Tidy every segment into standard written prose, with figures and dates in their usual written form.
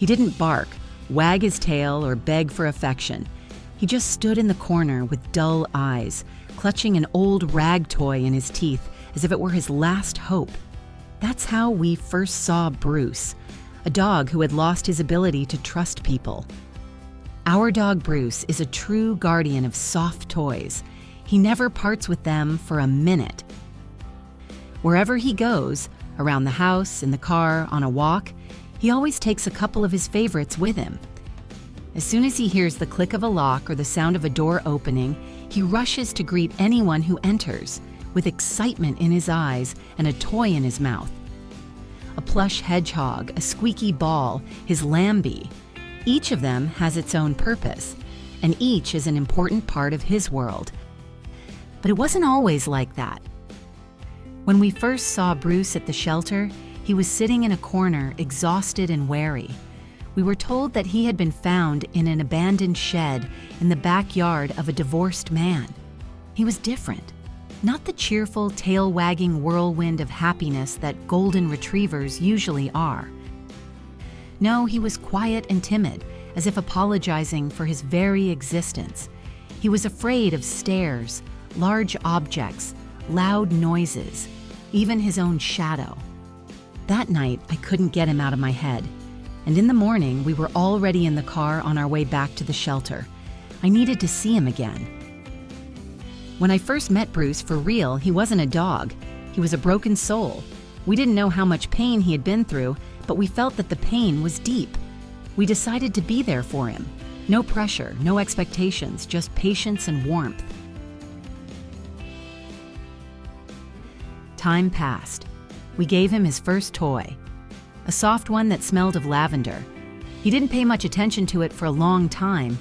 He didn't bark, wag his tail, or beg for affection. He just stood in the corner with dull eyes, clutching an old rag toy in his teeth as if it were his last hope. That's how we first saw Bruce, a dog who had lost his ability to trust people. Our dog Bruce is a true guardian of soft toys. He never parts with them for a minute. Wherever he goes, around the house, in the car, on a walk, he always takes a couple of his favorites with him. As soon as he hears the click of a lock or the sound of a door opening, he rushes to greet anyone who enters, with excitement in his eyes and a toy in his mouth. A plush hedgehog, a squeaky ball, his Lambie. Each of them has its own purpose, and each is an important part of his world. But it wasn't always like that. When we first saw Bruce at the shelter, he was sitting in a corner, exhausted and wary. We were told that he had been found in an abandoned shed in the backyard of a divorced man. He was different. Not the cheerful, tail-wagging whirlwind of happiness that golden retrievers usually are. No, he was quiet and timid, as if apologizing for his very existence. He was afraid of stairs, large objects, loud noises, even his own shadow. That night, I couldn't get him out of my head. And in the morning, we were already in the car on our way back to the shelter. I needed to see him again. When I first met Bruce for real, he wasn't a dog. He was a broken soul. We didn't know how much pain he had been through, but we felt that the pain was deep. We decided to be there for him. No pressure, no expectations, just patience and warmth. Time passed. We gave him his first toy, a soft one that smelled of lavender. He didn't pay much attention to it for a long time,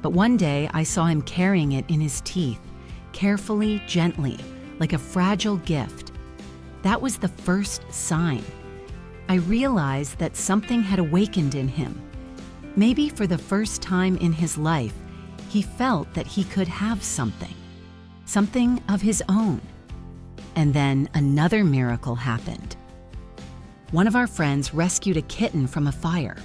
but one day I saw him carrying it in his teeth, carefully, gently, like a fragile gift. That was the first sign. I realized that something had awakened in him. Maybe for the first time in his life, he felt that he could have something of his own. And then another miracle happened. One of our friends rescued a kitten from a fire.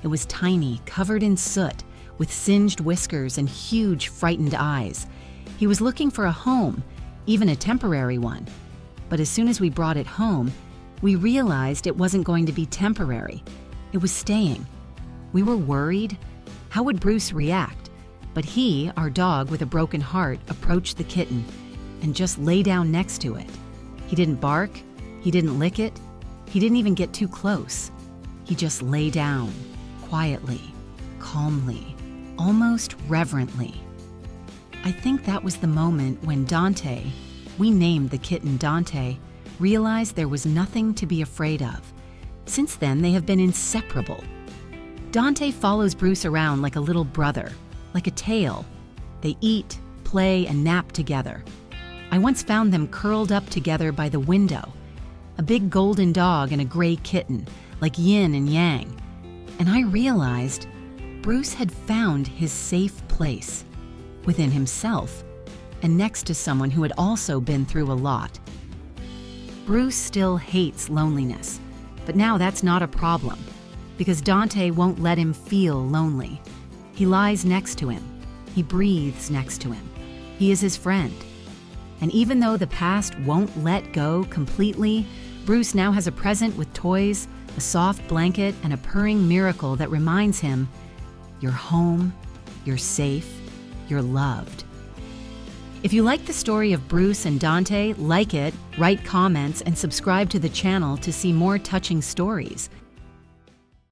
It was tiny, covered in soot, with singed whiskers and huge, frightened eyes. He was looking for a home, even a temporary one. But as soon as we brought it home, we realized it wasn't going to be temporary. It was staying. We were worried. How would Bruce react? But he, our dog with a broken heart, approached the kitten and just lay down next to it. He didn't bark. He didn't lick it. He didn't even get too close. He just lay down, quietly, calmly, almost reverently. I think that was the moment when Dante, we named the kitten Dante, realized there was nothing to be afraid of. Since then, they have been inseparable. Dante follows Bruce around like a little brother, like a tail. They eat, play, and nap together. I once found them curled up together by the window, a big golden dog and a gray kitten, like yin and yang. And I realized Bruce had found his safe place, within himself, and next to someone who had also been through a lot. Bruce still hates loneliness, but now that's not a problem, because Dante won't let him feel lonely. He lies next to him. He breathes next to him. He is his friend. And even though the past won't let go completely, Bruce now has a present with toys, a soft blanket, and a purring miracle that reminds him, you're home, you're safe, you're loved. If you like the story of Bruce and Dante, like it, write comments, and subscribe to the channel to see more touching stories.